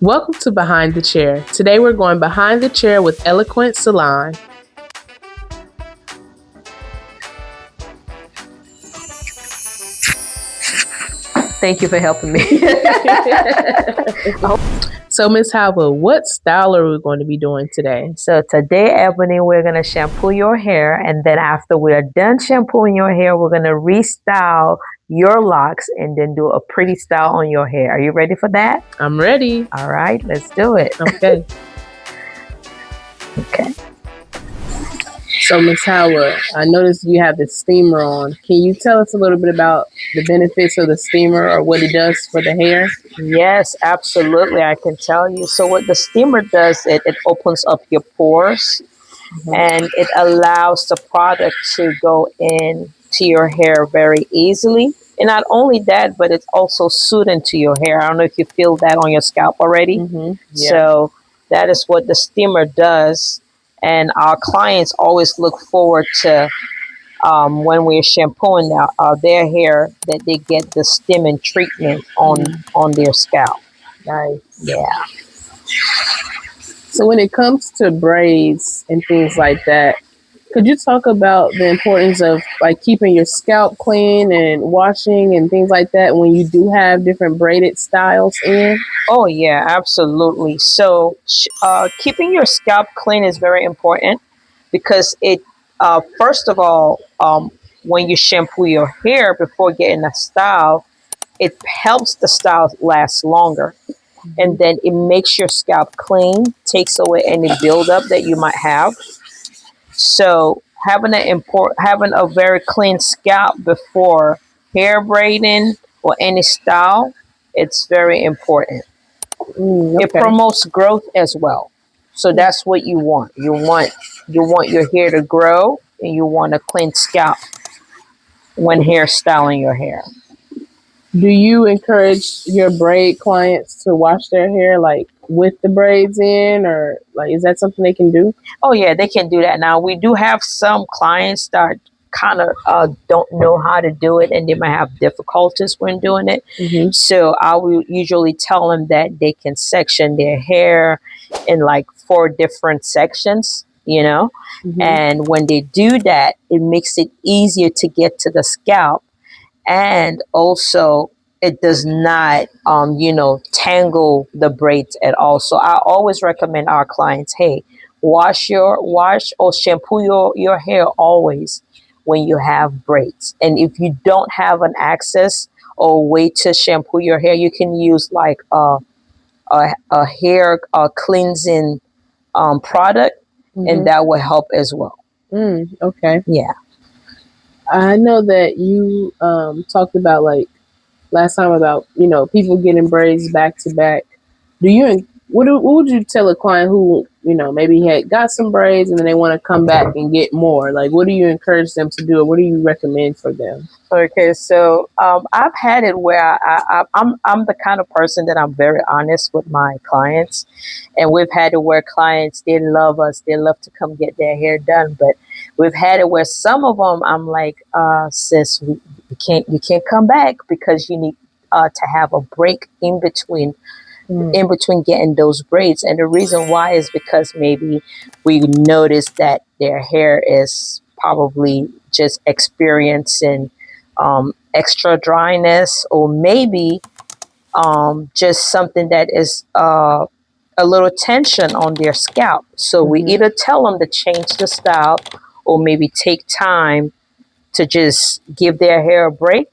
Welcome to Behind the Chair. Today we're going behind the chair with Eloquent Salon. Thank you for helping me. So, Miss Hauwa, what style are we going to be doing today? So today, Ebony, we're going to shampoo your hair. And then after we're done shampooing your hair, we're going to restyle your locks and then do a pretty style on your hair. Are you ready for that? I'm ready. All right, let's do it. Okay. Okay. So, Miss Hauwa, I noticed you have the steamer on. Can you tell us a little bit about the benefits of the steamer or what it does for the hair? Yes, absolutely. I can tell you. So what the steamer does, it opens up your pores and it allows the product to go into your hair very easily. And not only that, but it's also soothing to your hair. I don't know if you feel that on your scalp already. Yeah. So that is what the steamer does. And our clients always look forward to when we're shampooing their hair, that they get the steaming treatment on their scalp. Nice. Yeah. So when it comes to braids and things like that, could you talk about the importance of like keeping your scalp clean and washing and things like that when you do have different braided styles in? Oh, yeah, absolutely. So keeping your scalp clean is very important because it, first of all, when you shampoo your hair before getting a style, it helps the style last longer. And then it makes your scalp clean, takes away any buildup that you might have. So having a very clean scalp before hair braiding or any style, it's very important. Okay. It promotes growth as well. So that's what you want. You want your hair to grow, and you want a clean scalp when hairstyling your hair. Do you encourage your braid clients to wash their hair like with the braids in, or like is that something they can do? Oh yeah, they can do that. Now we do have some clients that kind of don't know how to do it, and they might have difficulties when doing it. So I will usually tell them that they can section their hair in like 4 different sections, and when they do that, it makes it easier to get to the scalp. And also, it does not, tangle the braids at all. So I always recommend our clients, hey, wash or shampoo your hair always when you have braids. And if you don't have an access or way to shampoo your hair, you can use like a hair cleansing product, and that will help as well. Okay. Yeah. I know that you talked about like last time about people getting braids back to back. What would you tell a client who maybe had got some braids and then they want to come back and get more? Like, what do you encourage them to do, or what do you recommend for them? Okay, so I've had it where I'm the kind of person that I'm very honest with my clients, and we've had it where clients, they love us, they love to come get their hair done, but we've had it where some of them I'm like, sis, you can't come back because you need to have a break in between getting those braids. And the reason why is because maybe we noticed that their hair is probably just experiencing extra dryness, or maybe just something that is a little tension on their scalp. So we either tell them to change the style or maybe take time to just give their hair a break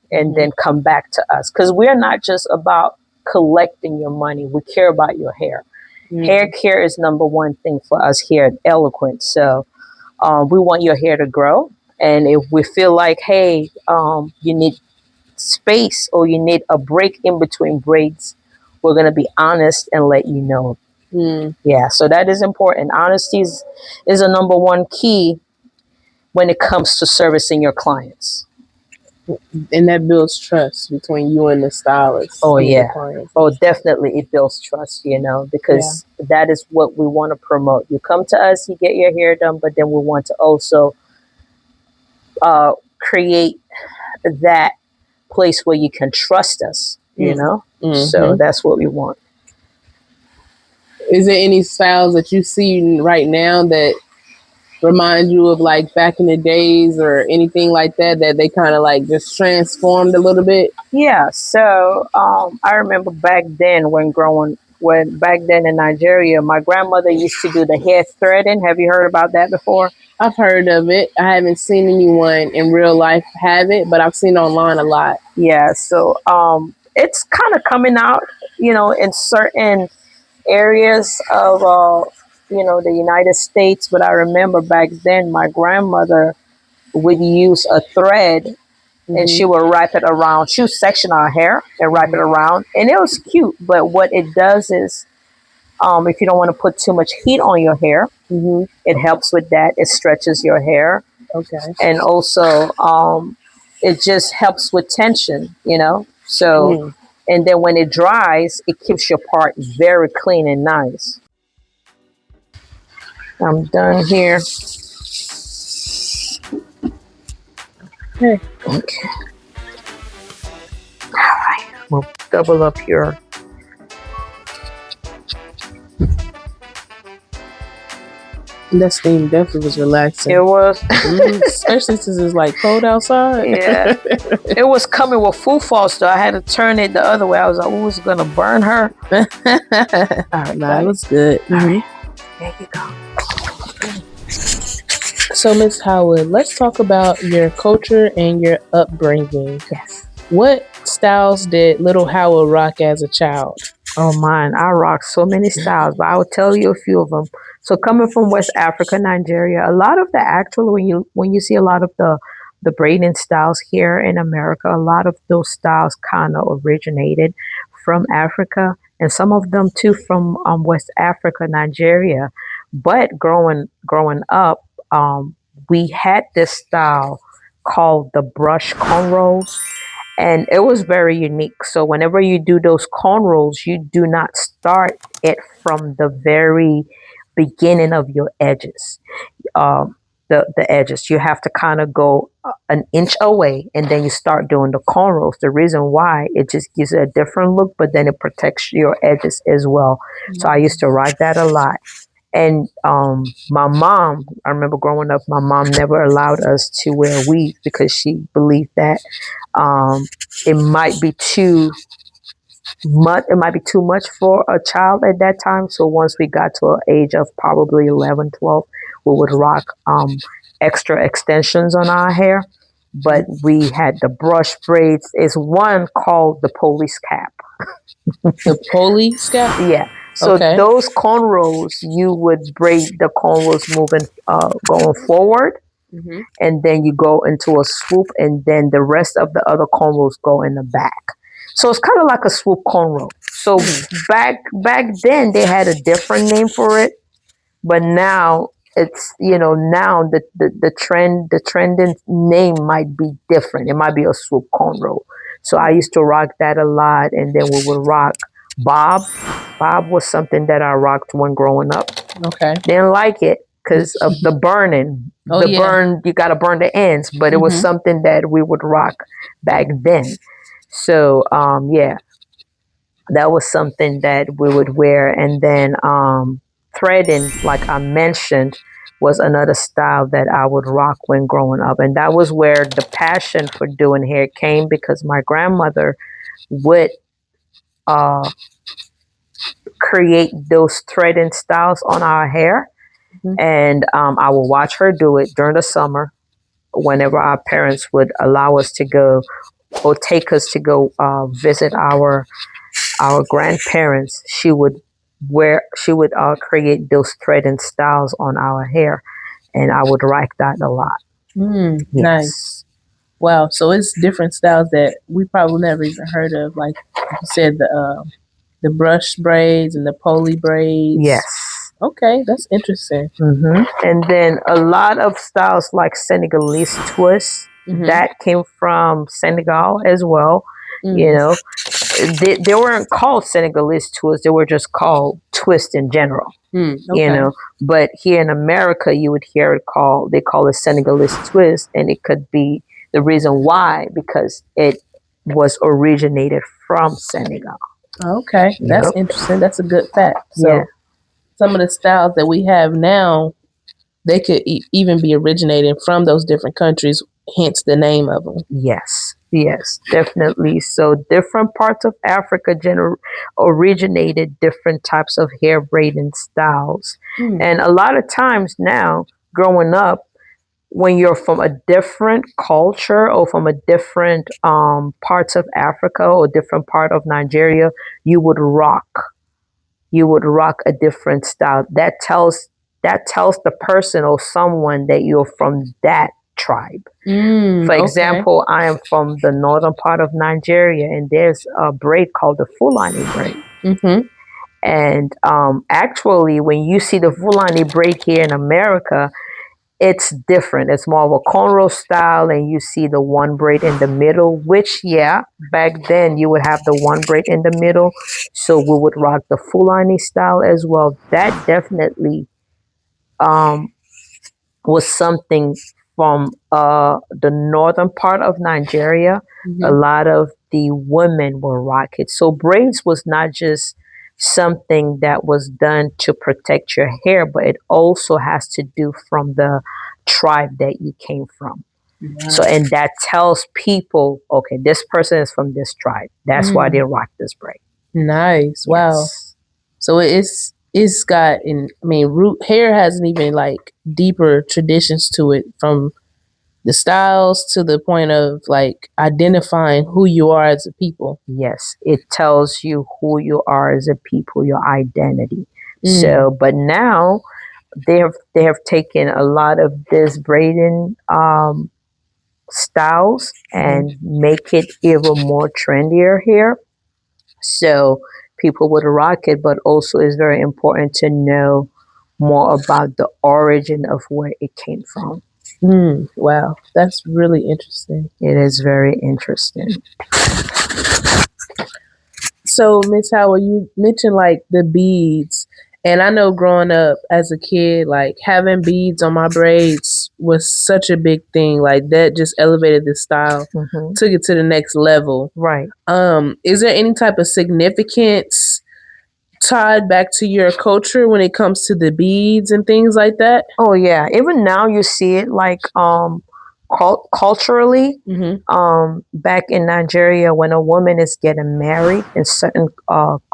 and then come back to us. Because we're not just about collecting your money. We care about your hair. Hair care is number one thing for us here at Eloquent. So we want your hair to grow. And if we feel like, hey, you need space or you need a break in between braids, we're going to be honest and let you know. Yeah, so that is important. Honesty is a number one key when it comes to servicing your clients. And that builds trust between you and the stylist. Oh, yeah. Oh, definitely. It builds trust, because that is what we want to promote. You come to us, you get your hair done, but then we want to also create that place where you can trust us, So that's what we want. Is there any styles that you see right now that remind you of like back in the days or anything like that that they kind of like just transformed a little bit? Yeah, so I remember back then when back then in Nigeria, my grandmother used to do the hair threading. Have you heard about that before? I've heard of it. I haven't seen anyone in real life have it, but I've seen it online a lot. Yeah, so it's kind of coming out, in certain areas of the United States. But I remember back then, my grandmother would use a thread and she would wrap it around. She would section our hair and wrap it around, and it was cute. But what it does is, if you don't want to put too much heat on your hair, it helps with that. It stretches your hair, Okay. and also it just helps with tension. So, and then when it dries, it keeps your part very clean and nice. I'm done here. Okay. Okay. All right. We'll double up your. That steam definitely was relaxing. It was. Especially since it's like cold outside. Yeah. It was coming with full force though. I had to turn it the other way. I was like, oh, it's going to burn her. All right. Nah, it was good. All right. There you go. So, Miss Howard, let's talk about your culture and your upbringing. Yes. What styles did little Howard rock as a child? Oh, mine. I rock so many styles, but I will tell you a few of them. So coming from West Africa, Nigeria, a lot of the actual, when you see a lot of the braiding styles here in America, a lot of those styles kind of originated from Africa, and some of them too from West Africa, Nigeria. But growing up, we had this style called the brush cornrows, and it was very unique. So whenever you do those cornrows, you do not start it from the very beginning of your edges. The edges, you have to kind of go an inch away, and then you start doing the cornrows. The reason why, it just gives it a different look, but then it protects your edges as well. So I used to rock that a lot. And my mom, I remember growing up, my mom never allowed us to wear weave because she believed that it might be too much. It might be too much for a child at that time. So once we got to an age of probably 11, 12, we would rock extra extensions on our hair. But we had the brush braids. It's one called the police cap. The police cap? Yeah. So those cornrows, you would braid the cornrows moving, going forward, and then you go into a swoop, and then the rest of the other cornrows go in the back. So it's kind of like a swoop cornrow. So back then they had a different name for it, but now it's now the trending name might be different. It might be a swoop cornrow. So I used to rock that a lot, and then we would rock bob. Bob was something that I rocked when growing up. Okay. Didn't like it because of the burning. Burn, you got to burn the ends, but it was something that we would rock back then. So, yeah, that was something that we would wear. And then threading, like I mentioned, was another style that I would rock when growing up. And that was where the passion for doing hair came, because my grandmother would create those threading styles on our hair. And I will watch her do it during the summer whenever our parents would allow us to go or take us to go visit our grandparents. She would create those threading styles on our hair, and I would like that a lot. Yes. Nice. Wow. So it's different styles that we probably never even heard of. Like you said, the brush braids and the poly braids. Yes. Okay, that's interesting. And then a lot of styles like Senegalese twists, that came from Senegal as well. They weren't called Senegalese twists. They were just called twist in general. But here in America, you would hear it called, they call it Senegalese twist. And it could be the reason why, because it was originated from Senegal. Okay, that's interesting. That's a good fact. So some of the styles that we have now, they could even be originated from those different countries, hence the name of them. Yes, yes, definitely. So different parts of Africa originated different types of hair braiding styles. And a lot of times now, growing up, when you're from a different culture or from a different parts of Africa or different part of Nigeria, you would rock a different style. That tells the person or someone that you're from that tribe. For example, I am from the northern part of Nigeria, and there's a braid called the Fulani braid. And actually, when you see the Fulani braid here in America, it's different. It's more of a cornrow style, and you see the one braid in the middle, which, yeah, back then you would have the one braid in the middle. So we would rock the Fulani style as well. That definitely was something from the northern part of Nigeria. A lot of the women will rock it. So braids was not just something that was done to protect your hair, but it also has to do from the tribe that you came from. So, and that tells people, okay, this person is from this tribe. That's why they rock this braid. Nice. Wow. Yes. So it's got, root hair has an even like deeper traditions to it, from the styles to the point of like identifying who you are as a people. Yes, it tells you who you are as a people, your identity. So, but now they have taken a lot of this braiding styles and make it even more trendier here. So people would rock it, but also it's very important to know more about the origin of where it came from. Wow, that's really interesting. It is very interesting. So, Miss Howard, you mentioned like the beads, and I know growing up as a kid, like having beads on my braids was such a big thing. Like that just elevated the style, took it to the next level. Right. Is there any type of significance tied back to your culture when it comes to the beads and things like that? Oh yeah, even now you see it like culturally. Back in Nigeria, when a woman is getting married in certain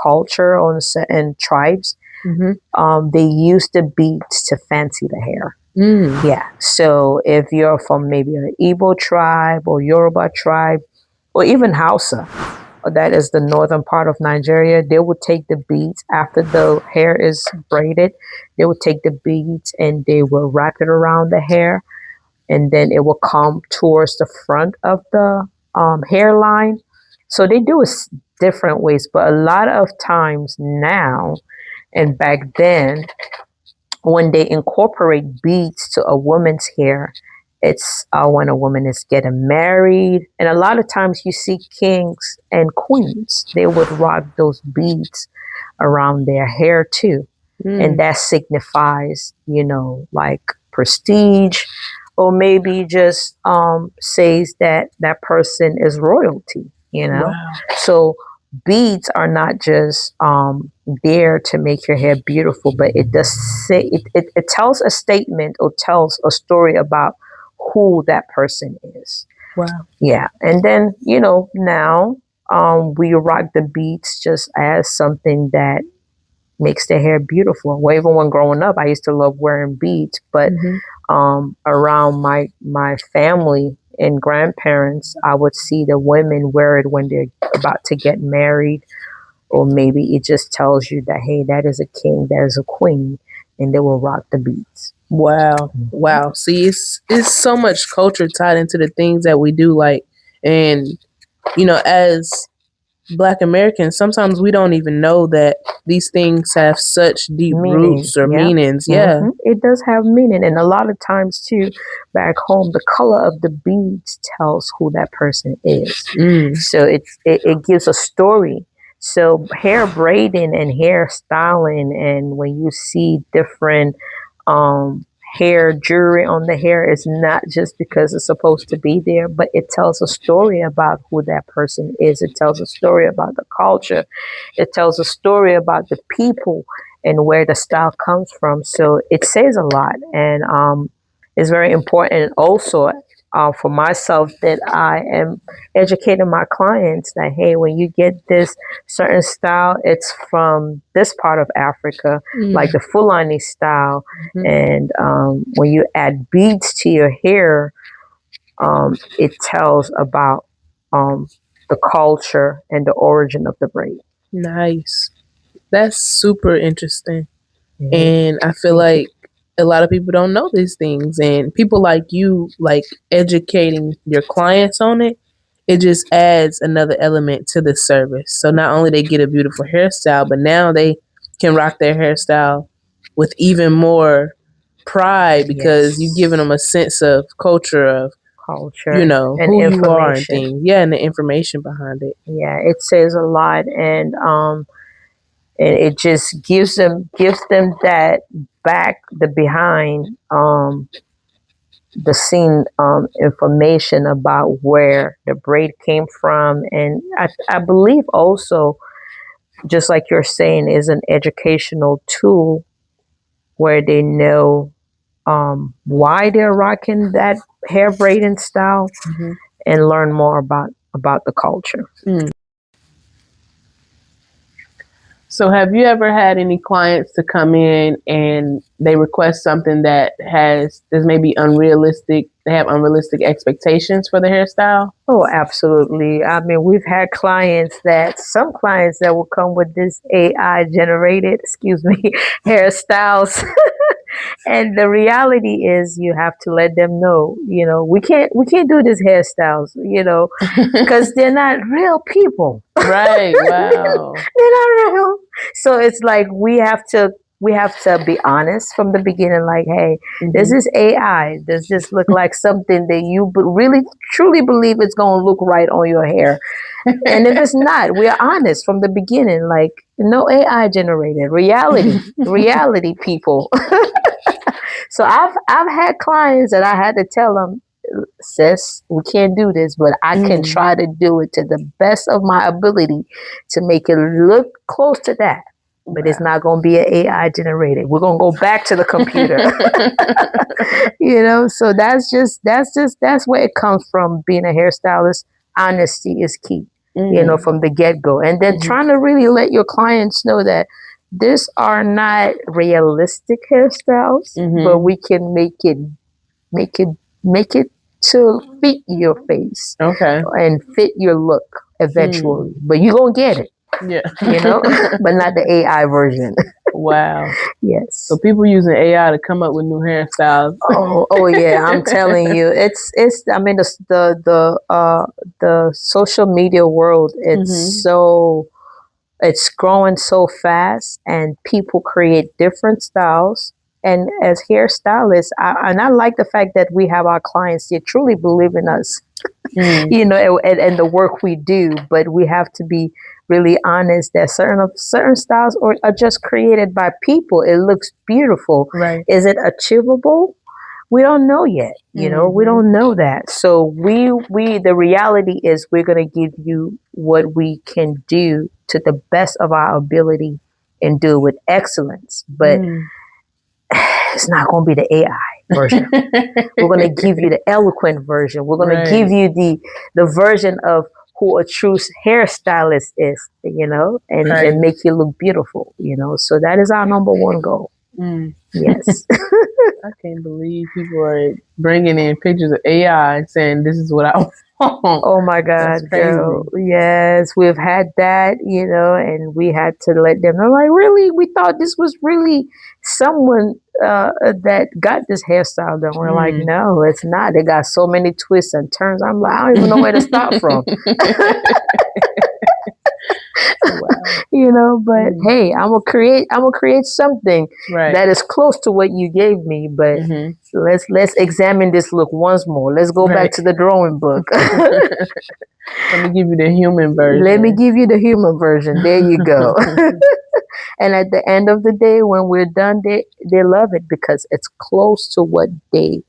culture or in certain tribes, they use the beads to fancy the hair. Yeah. So if you're from maybe an Igbo tribe or Yoruba tribe or even Hausa, that is the northern part of Nigeria, they would take the beads after the hair is braided. They would take the beads and they will wrap it around the hair, and then it will come towards the front of the hairline. So they do it different ways, but a lot of times now and back then, when they incorporate beads to a woman's hair, it's when a woman is getting married. And a lot of times you see kings and queens, they would rock those beads around their hair too. And that signifies, like prestige, or maybe just says that that person is royalty, Wow. So beads are not just there to make your hair beautiful, but it does say it tells a statement or tells a story about who that person is. Wow. Yeah. And then, now we rock the beads just as something that makes the hair beautiful. Well, even when growing up, I used to love wearing beads, but around my family and grandparents, I would see the women wear it when they're about to get married, or maybe it just tells you that, hey, that is a king, that is a queen, and they will rock the beads. Wow. Wow. See, it's so much culture tied into the things that we do, like, and as Black Americans, sometimes we don't even know that these things have such deep roots or meanings. Yeah. It does have meaning. And a lot of times too, back home, the color of the beads tells who that person is. So it gives a story. So hair braiding and hair styling, and when you see different hair jewelry on the hair, is not just because it's supposed to be there, but it tells a story about who that person is. It tells a story about the culture. It tells a story about the people and where the style comes from. So it says a lot, and it's very important also for myself that I am educating my clients that, hey, when you get this certain style, it's from this part of Africa, like the Fulani style. And when you add beads to your hair, it tells about the culture and the origin of the braid. Nice. That's super interesting. And I feel like a lot of people don't know these things, and people like you, like educating your clients on it, it just adds another element to the service. So not only they get a beautiful hairstyle, but now they can rock their hairstyle with even more pride because you've given them a sense of culture of culture, you know, and who you are and information. things. Yeah, and the information behind it. Yeah, it says a lot, and it just gives them that back the behind the scene information about where the braid came from. And I believe also, just like you're saying, is an educational tool where they know why they're rocking that hair braiding style, and learn more about the culture. So have you ever had any clients to come in and they request something that is maybe unrealistic, they have unrealistic expectations for the hairstyle? Oh, absolutely. I mean, we've had some clients that will come with this AI generated, hairstyles. And the reality is you have to let them know, we can't do these hairstyles, because they're not real people. Right. Wow. They're not real. So it's like we have to be honest from the beginning, like, hey, this is AI. Does this look like something that you really truly believe it's going to look right on your hair? And if it's not, we're honest from the beginning, like, no AI generated, reality people. So I've had clients that I had to tell them, sis, we can't do this, but I can try to do it to the best of my ability to make it look close to that. But it's not going to be an AI generated. We're going to go back to the computer. So that's where it comes from. Being a hairstylist, honesty is key, from the get-go. And then trying to really let your clients know that these are not realistic hairstyles, but we can make it to fit your face, and fit your look eventually. But you're gonna get it, but not the AI version. Wow. Yes. So people using AI to come up with new hairstyles. Oh yeah, I'm telling you, it's. I mean, the social media world. It's growing so fast, and people create different styles. And as hairstylists, I like the fact that we have our clients that truly believe in us, and the work we do. But we have to be really honest that certain styles are just created by people. It looks beautiful. Right. Is it achievable? We don't know yet. We don't know that. So the reality is we're going to give you what we can do to the best of our ability and do it with excellence. But it's not going to be the AI version. We're going to give you the eloquent version. We're going to give you the version of who a true hairstylist is, and make you look beautiful, So that is our number one goal. Yes. I can't believe people are bringing in pictures of AI and saying this is what I want. Oh my God, girl. Yes, we've had that, and we had to let them know, like, really, we thought this was really someone that got this hairstyle done. We're like, no, it's not. They got so many twists and turns. I'm like, I don't even know where to start from. Wow. But hey, I'm gonna create something that is close to what you gave me. But let's examine this look once more. Let's go back to the drawing book. Let me give you the human version. Let me give you the human version. There you go. And at the end of the day, when we're done, they love it because it's close to what they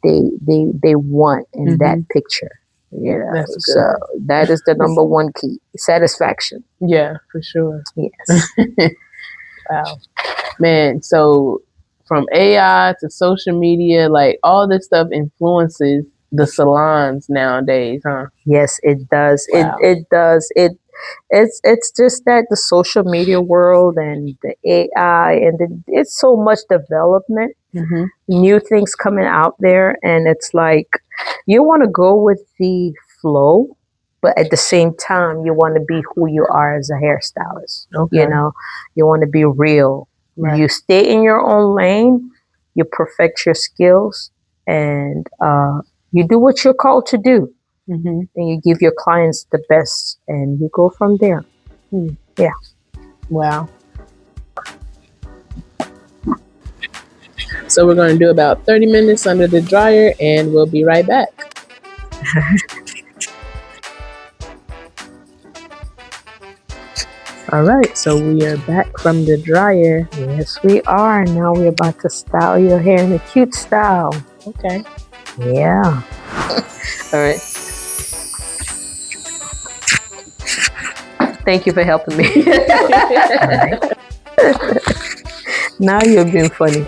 want in that picture. That's good. So that is the number one key: satisfaction. Yeah, for sure. Yes. Wow. Man, so from AI to social media, like all this stuff influences the salons nowadays, huh? Yes, it does. Wow. It does. It's just that the social media world and the AI and it's so much development, Mm-hmm. new things coming out there, and it's like you want to go with the flow, but at the same time you want to be who you are as a hairstylist. Okay. You know, you want to be real. Right. You stay in your own lane, you perfect your skills, and you do what you're called to do. Mm-hmm. And you give your clients the best, and you go from there. Yeah. Wow. So we're going to do about 30 minutes under the dryer, and we'll be right back. All right, so we are back from the dryer. Yes, we are. Now we're about to style your hair in a cute style. Okay. Yeah. All right. Thank you for helping me. Now you're being funny.